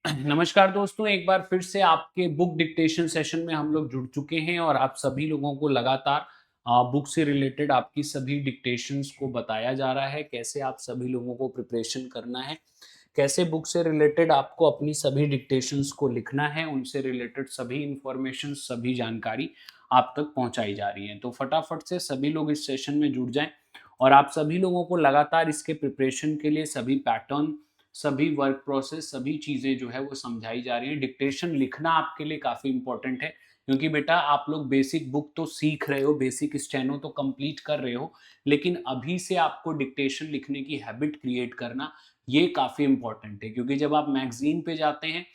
नमस्कार दोस्तों, एक बार फिर से आपके बुक डिक्टेशन सेशन में हम लोग जुड़ चुके हैं और आप सभी लोगों को लगातार बुक से रिलेटेड आपकी सभी डिक्टेशंस को बताया जा रहा है, कैसे आप सभी लोगों को प्रिपरेशन करना है, कैसे बुक से रिलेटेड आपको अपनी सभी डिक्टेशंस को लिखना है, उनसे रिलेटेड सभी इंफॉर्मेशन, सभी जानकारी आप तक पहुंचाई जा रही है। तो फटाफट से सभी लोग इस सेशन में जुड़ जाएं और आप सभी लोगों को लगातार इसके प्रिपरेशन के लिए सभी पैटर्न, सभी वर्क प्रोसेस, सभी चीज़ें जो है वो समझाई जा रही हैं। डिक्टेशन लिखना आपके लिए काफ़ी इंपॉर्टेंट है, क्योंकि बेटा आप लोग बेसिक बुक तो सीख रहे हो, बेसिक स्टेनो तो कंप्लीट कर रहे हो, लेकिन अभी से आपको डिक्टेशन लिखने की हैबिट क्रिएट करना ये काफ़ी इंपॉर्टेंट है। क्योंकि जब आप मैगजीन पे जाते हैं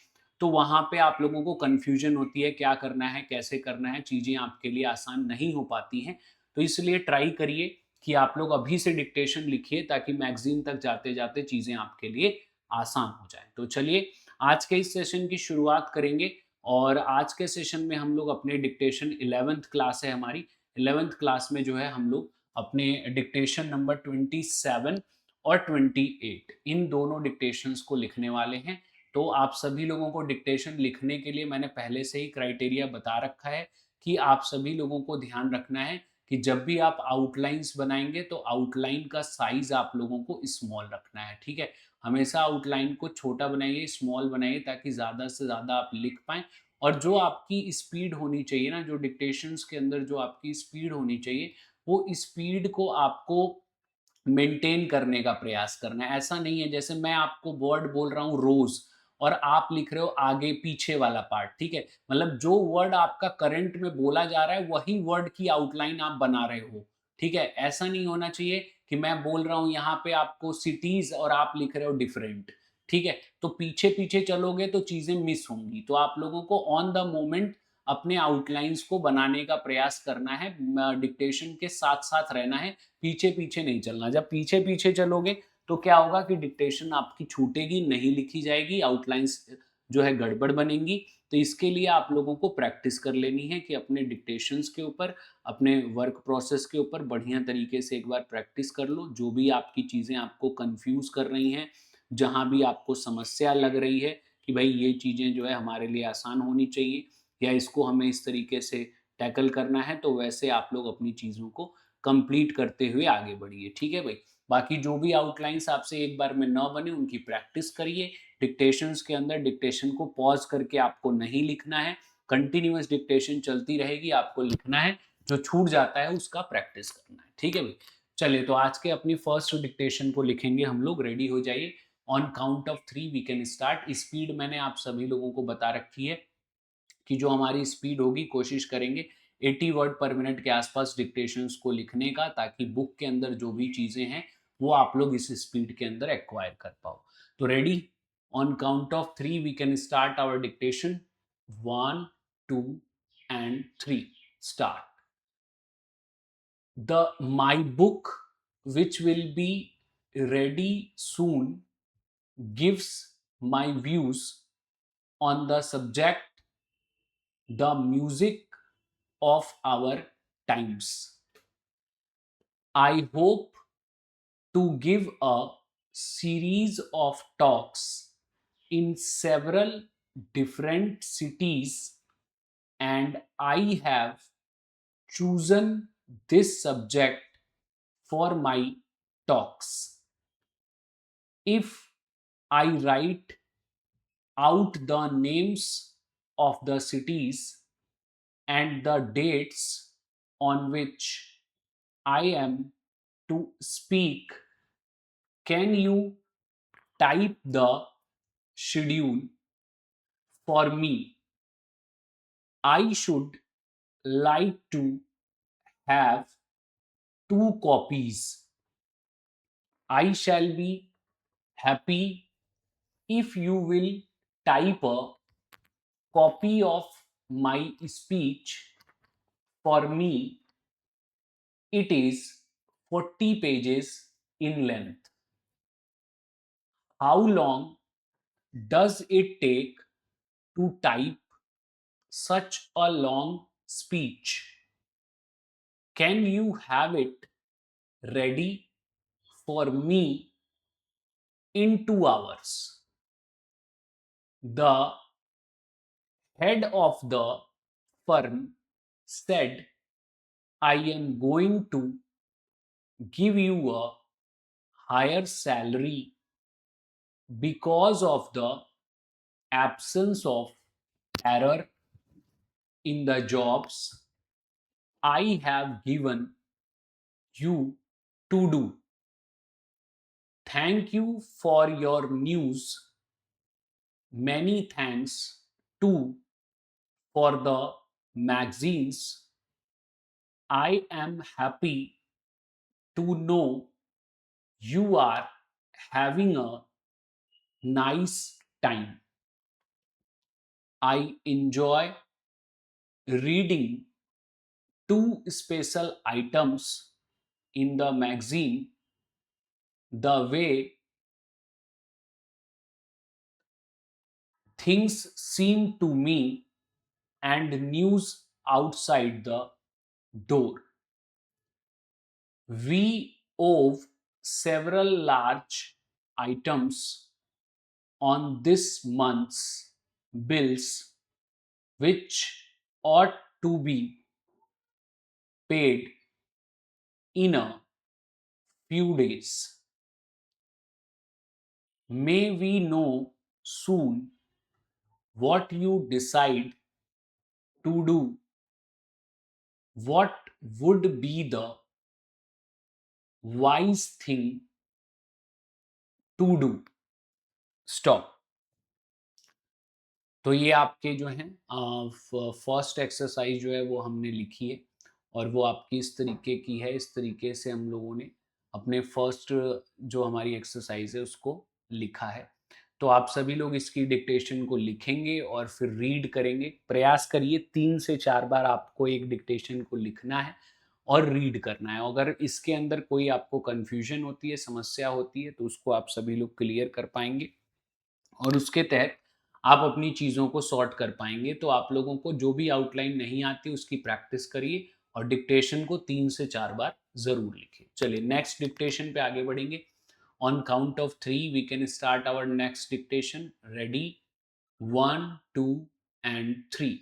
तो वहाँ पे आप लोगों को कन्फ्यूजन होती है, क्या करना है, कैसे करना है, चीज़ें आपके लिए आसान नहीं हो पाती हैं। तो इसलिए ट्राई करिए कि आप लोग अभी से डिक्टेशन लिखिए, ताकि मैगजीन तक जाते जाते चीज़ें आपके लिए आसान हो जाए। तो चलिए आज के इस सेशन की शुरुआत करेंगे और आज के सेशन में हम लोग अपने डिक्टेशन 11th क्लास है हमारी, 11th क्लास में जो है हम लोग अपने डिक्टेशन नंबर 27 और 28 इन दोनों डिक्टेशंस को लिखने वाले हैं। तो आप सभी लोगों को डिक्टेशन लिखने के लिए मैंने पहले से ही क्राइटेरिया बता रखा है कि आप सभी लोगों को ध्यान रखना है कि जब भी आप आउटलाइंस बनाएंगे तो आउटलाइन का साइज आप लोगों को स्मॉल रखना है। ठीक है, हमेशा आउटलाइन को छोटा बनाइए, स्मॉल बनाइए, ताकि ज़्यादा से ज़्यादा आप लिख पाएँ। और जो आपकी स्पीड होनी चाहिए ना, जो डिक्टेशंस के अंदर जो आपकी स्पीड होनी चाहिए, वो स्पीड को आपको मेंटेन करने का प्रयास करना है। ऐसा नहीं है जैसे मैं आपको वर्ड बोल रहा हूँ रोज़ और आप लिख रहे हो आगे पीछे वाला पार्ट, ठीक है? मतलब जो वर्ड आपका करंट में बोला जा रहा है, वही वर्ड की आउटलाइन आप बना रहे हो, ठीक है? ऐसा नहीं होना चाहिए कि मैं बोल रहा हूँ यहाँ पे आपको सिटीज़ और आप लिख रहे हो डिफरेंट, ठीक है? तो पीछे-पीछे चलोगे तो चीज़ें मिस होंगी। तो आप लोगों को ऑन द मोमेंट अपने आउटलाइन्स को बनाने का प्रयास करना है, डिक्टेशन के साथ-साथ रहना है, पीछे-पीछे नहीं चलना। जब पीछे-पीछे चलोगे तो क्या होगा कि डिक्टेशन आपकी छूटेगी, नहीं लिखी जाएगी, आउटलाइन्स जो है गड़बड़ बनेंगी। तो इसके लिए आप लोगों को प्रैक्टिस कर लेनी है कि अपने डिक्टेशंस के ऊपर, अपने वर्क प्रोसेस के ऊपर बढ़िया तरीके से एक बार प्रैक्टिस कर लो। जो भी आपकी चीज़ें आपको कन्फ्यूज़ कर रही हैं, जहाँ भी आपको समस्या लग रही है कि भई ये चीज़ें जो है हमारे लिए आसान होनी चाहिए या इसको हमें इस तरीके से टैकल करना है, तो वैसे आप लोग अपनी चीज़ों को कंप्लीट करते हुए आगे बढ़िए, ठीक है भाई? बाकी जो भी आउटलाइन्स आपसे एक बार में ना बने, उनकी प्रैक्टिस करिए। डिक्टेशंस के अंदर डिक्टेशन को पॉज़ करके आपको नहीं लिखना है, कंटीन्यूअस डिक्टेशन चलती रहेगी, आपको लिखना है, जो छूट जाता है उसका प्रैक्टिस करना है, ठीक है भाई? चलिए, तो आज के अपनी फर्स्ट डिक्टेशन को लिखेंगे हम लोग, रेडी हो जाइए। On count of 3 we can start. Speed मैंने आप सभी लोगों को बता रखी है कि जो हमारी स्पीड होगी, कोशिश करेंगे 80 वर्ड पर मिनट के आसपास डिक्टेशंस को लिखने का, ताकि बुक के अंदर जो भी चीज़ें हैं वो आप लोग इस स्पीड के अंदर एक्वायर कर पाओ। तो ready, on count of 3 we can start our dictation. 1, 2 and 3, start. The my book, which will be ready soon, gives my views on the subject, the music of our times. I hope to give a series of talks in several different cities, and I have chosen this subject for my talks. If I write out the names of the cities and the dates on which I am to speak, can you type the schedule for me? I should like to have two copies. I shall be happy if you will type a copy of my speech for me. It is 40 pages in length. How long does it take to type such a long speech? Can you have it ready for me in 2 hours? The head of the firm said, I am going to give you a higher salary because of the absence of error in the jobs I have given you to do. Thank you for your news. Many thanks too for the magazines. I am happy to know you are having a nice time. I enjoy reading two special items in the magazine. The way things seem to me and news outside the door. We owe several large items on this month's bills, which ought to be paid in a few days. May we know soon what you decide to do? What would be the wise thing to do? Stop. तो ये आपके जो हैं first exercise जो है वो हमने लिखी है और वो आपकी इस तरीके की है। इस तरीके से हम लोगों ने अपने फर्स्ट जो हमारी एक्सरसाइज है उसको लिखा है। तो आप सभी लोग इसकी डिक्टेशन को लिखेंगे और फिर रीड करेंगे। प्रयास करिए 3 से 4 बार आपको एक डिक्टेशन को लिखना है और रीड करना है। अगर इसके अंदर कोई आपको कन्फ्यूजन होती है, समस्या होती है, तो उसको आप सभी लोग क्लियर कर पाएंगे और उसके तहत आप अपनी चीज़ों को सॉर्ट कर पाएंगे। तो आप लोगों को जो भी आउटलाइन नहीं आती उसकी प्रैक्टिस करिए और डिक्टेशन को 3 से 4 बार ज़रूर लिखिए। चलिए नेक्स्ट डिक्टेशन पे आगे बढ़ेंगे। On count of 3 we can start our next dictation. Ready? 1 2 and 3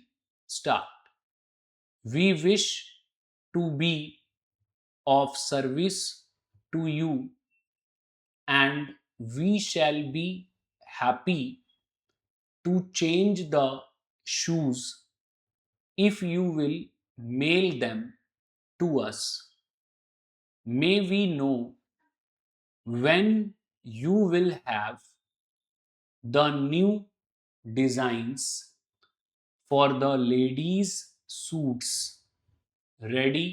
start. We wish to be of service to you and we shall be happy to change the shoes if you will mail them to us. May we know when you will have the new designs for the ladies' suits ready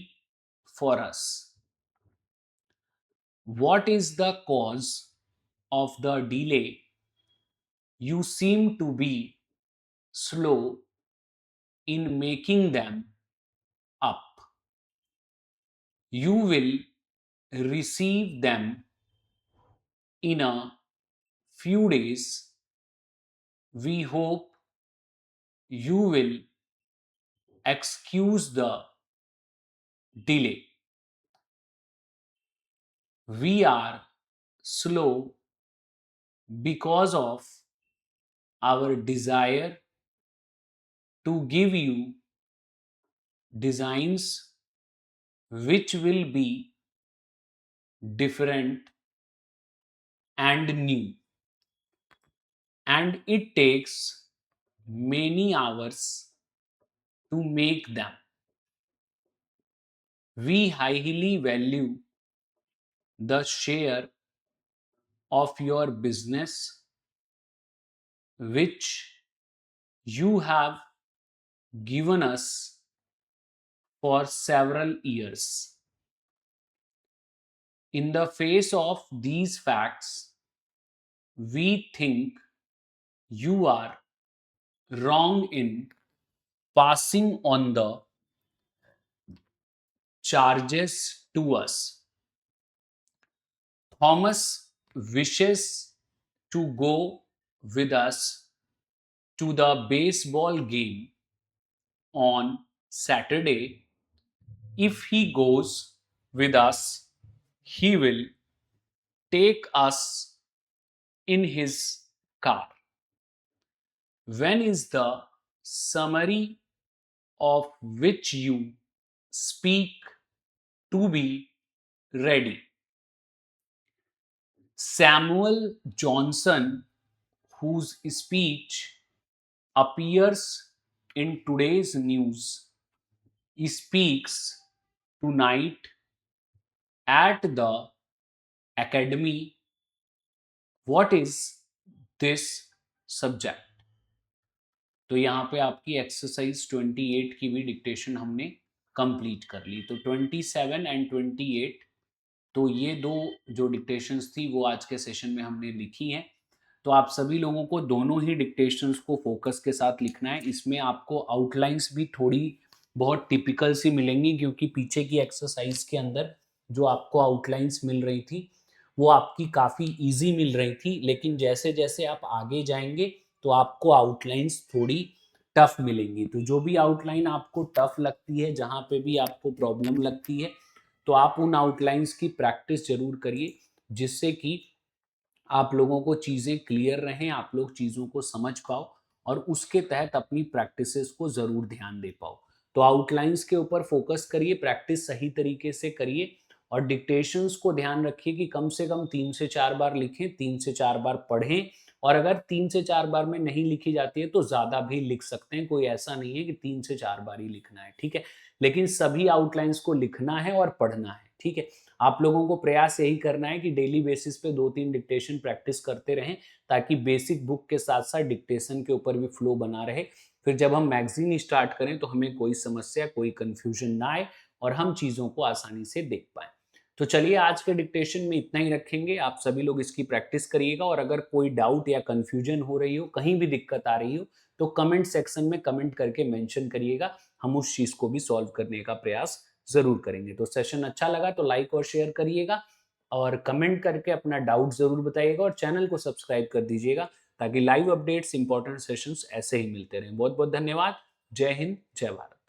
for us. What is the cause of the delay? You seem to be slow in making them up. You will receive them in a few days. We hope you will excuse the delay. We are slow because of our desire to give you designs which will be different and new, and it takes many hours to make them. We highly value the share of your business which you have given us for several years. In the face of these facts, we think you are wrong in passing on the charges to us. Thomas wishes to go with us to the baseball game on Saturday. If he goes with us, he will take us in his car. When is the summary of which you speak to be ready? Samuel Johnson, whose speech appears in today's news, speaks tonight at the academy. What is this subject? तो यहाँ पे आपकी exercise 28 की भी dictation हमने complete कर ली। तो 27 and 28, तो ये दो जो डिक्टेशंस थी वो आज के सेशन में हमने लिखी हैं। तो आप सभी लोगों को दोनों ही डिक्टेशंस को फोकस के साथ लिखना है। इसमें आपको आउटलाइंस भी थोड़ी बहुत टिपिकल सी मिलेंगी, क्योंकि पीछे की एक्सरसाइज के अंदर जो आपको आउटलाइंस मिल रही थी वो आपकी काफ़ी इजी मिल रही थी, लेकिन जैसे जैसे आप आगे जाएंगे तो आपको आउटलाइंस थोड़ी टफ मिलेंगी। तो जो भी आउटलाइन आपको टफ लगती है, जहाँ पे भी आपको प्रॉब्लम लगती है, तो आप उन आउटलाइंस की प्रैक्टिस जरूर करिए, जिससे कि आप लोगों को चीज़ें क्लियर रहें, आप लोग चीज़ों को समझ पाओ और उसके तहत अपनी प्रैक्टिसेस को ज़रूर ध्यान दे पाओ। तो आउटलाइंस के ऊपर फोकस करिए, प्रैक्टिस सही तरीके से करिए और डिक्टेशंस को ध्यान रखिए कि कम से कम 3 से 4 बार लिखें, 3 से 4 बार पढ़ें। और अगर 3 से 4 बार में नहीं लिखी जाती है तो ज़्यादा भी लिख सकते हैं, कोई ऐसा नहीं है कि 3 से 4 बार ही लिखना है, ठीक है। लेकिन सभी आउटलाइंस को लिखना है और पढ़ना है, ठीक है। आप लोगों को प्रयास यही करना है कि डेली बेसिस पे 2-3 डिक्टेशन प्रैक्टिस करते रहें, ताकि बेसिक बुक के साथ साथ डिक्टेशन के ऊपर भी फ्लो बना रहे। फिर जब हम मैगजीन स्टार्ट करें तो हमें कोई समस्या, कोई कंफ्यूजन ना आए और हम चीज़ों को आसानी से देख पाएं। तो चलिए, आज के डिक्टेशन में इतना ही रखेंगे। आप सभी लोग इसकी प्रैक्टिस करिएगा और अगर कोई डाउट या कंफ्यूजन हो रही हो, कहीं भी दिक्कत आ रही हो, तो कमेंट सेक्शन में कमेंट करके मेंशन करिएगा। हम उस चीज़ को भी सॉल्व करने का प्रयास ज़रूर करेंगे। तो सेशन अच्छा लगा तो लाइक और शेयर करिएगा और कमेंट करके अपना डाउट ज़रूर बताइएगा और चैनल को सब्सक्राइब कर दीजिएगा, ताकि लाइव अपडेट्स, इंपॉर्टेंट सेशंस ऐसे ही मिलते रहें। बहुत बहुत धन्यवाद। जय हिंद, जय भारत।